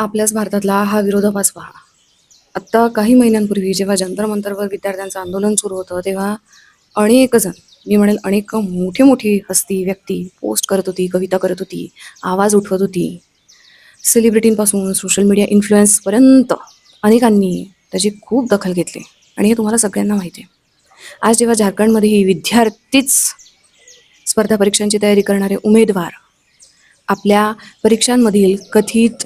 आपल्याच भारतातला हा विरोधाभास पहा. आत्ता काही महिन्यांपूर्वी जेव्हा जंतर मंतरवर विद्यार्थ्यांचं आंदोलन सुरू होतं, तेव्हा अनेक जण, मी म्हणेल अनेक मोठी मोठी हस्ती व्यक्ती पोस्ट करत होती, कविता करत होती, आवाज उठवत होती. सेलिब्रिटींपासून सोशल मीडिया इन्फ्लुएन्सपर्यंत अनेकांनी त्याची खूप दखल घेतली आणि हे तुम्हाला सगळ्यांना माहिती आहे. आज जेव्हा झारखंडमध्येही विद्यार्थीच स्पर्धा परीक्षांची तयारी करणारे उमेदवार आपल्या परीक्षांमधील कथित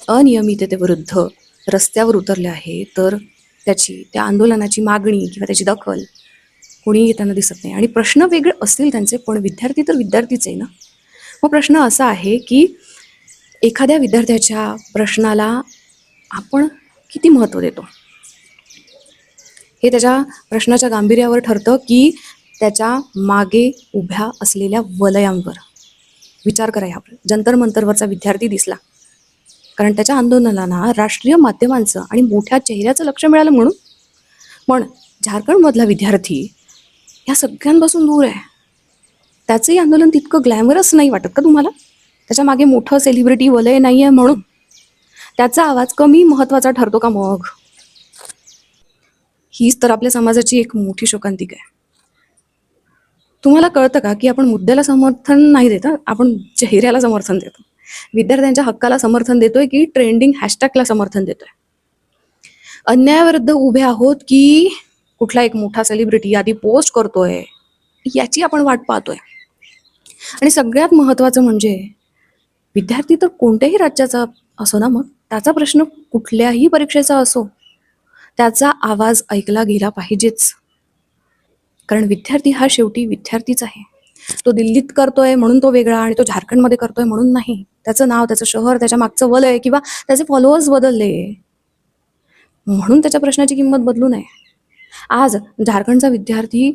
अनियमिततेविरुद्ध रस्त्यावर उतरले आहे, तर त्या आंदोलनाची मागणी किंवा त्याची दखल कोणी घेताना दिसत नाही. आणि प्रश्न वेगळे असतील त्यांचे, पण विद्यार्थी तर विद्यार्थीच आहे ना. मग प्रश्न असा आहे की एखाद्या विद्यार्थ्याच्या प्रश्नाला आपण किती महत्त्व देतो, हे त्याच्या प्रश्नाच्या गांभीर्यावर ठरतं की त्याच्या मागे उभ्या असलेल्या वलयांवर. विचार करा यावर. जंतर मंतरवरचा विद्यार्थी दिसला कारण त्याच्या आंदोलनाला राष्ट्रीय माध्यमांचं आणि मोठ्या चेहऱ्याचं लक्ष मिळालं म्हणून. पण झारखंडमधला विद्यार्थी या सगळ्यांपासून दूर आहे. त्याचंही आंदोलन तितकं ग्लॅमरस नाही वाटत का तुम्हाला? त्याच्या मागे मोठं सेलिब्रिटी वलय नाही आहे म्हणून त्याचा आवाज कमी महत्त्वाचा ठरतो का मग? हीच तर आपल्या समाजाची एक मोठी शोकांतिका आहे. तुम्हाला कळतं का की आपण मुद्द्याला समर्थन नाही देत, आपण चेहऱ्याला समर्थन देतो. विद्यार्थ्यांच्या हक्काला समर्थन देतोय की ट्रेंडिंग हॅशटॅगला समर्थन देतोय? अन्यायाविरुद्ध उभे आहोत की कुठला एक मोठा सेलिब्रिटी आधी पोस्ट करतोय याची आपण वाट पाहतोय? आणि सगळ्यात महत्त्वाचं म्हणजे विद्यार्थी तर कोणत्याही राज्याचा असो ना, मग त्याचा प्रश्न कुठल्याही परीक्षेचा असो, त्याचा आवाज ऐकला गेला पाहिजेच. कारण विद्यार्थी हा शेवटी विद्यार्थीच आहे. तो दिल्लीत करतोय म्हणून तो वेगळा आणि तो झारखंडमध्ये करतोय म्हणून नाही. त्याचं नाव, त्याचं शहर, त्याच्या मागचं वलय किंवा त्याचे फॉलोअर्स बदलले म्हणून त्याच्या प्रश्नाची किंमत बदलू नये. आज झारखंडचा विद्यार्थी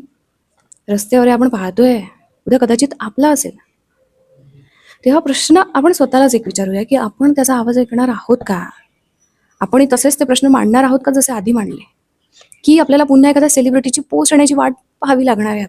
रस्त्यावर आपण पाहतोय, उद्या कदाचित आपला असेल. तेव्हा प्रश्न आपण स्वतःलाच एक विचारूया की आपण त्याचा आवाज ऐकणार आहोत का? आपण तसेच ते प्रश्न मांडणार आहोत का जसे आधी मांडले? की आपल्याला पुन्हा एखाद्या सेलिब्रिटीची पोस्ट येण्याची वाट पाहावी लागणार आहे?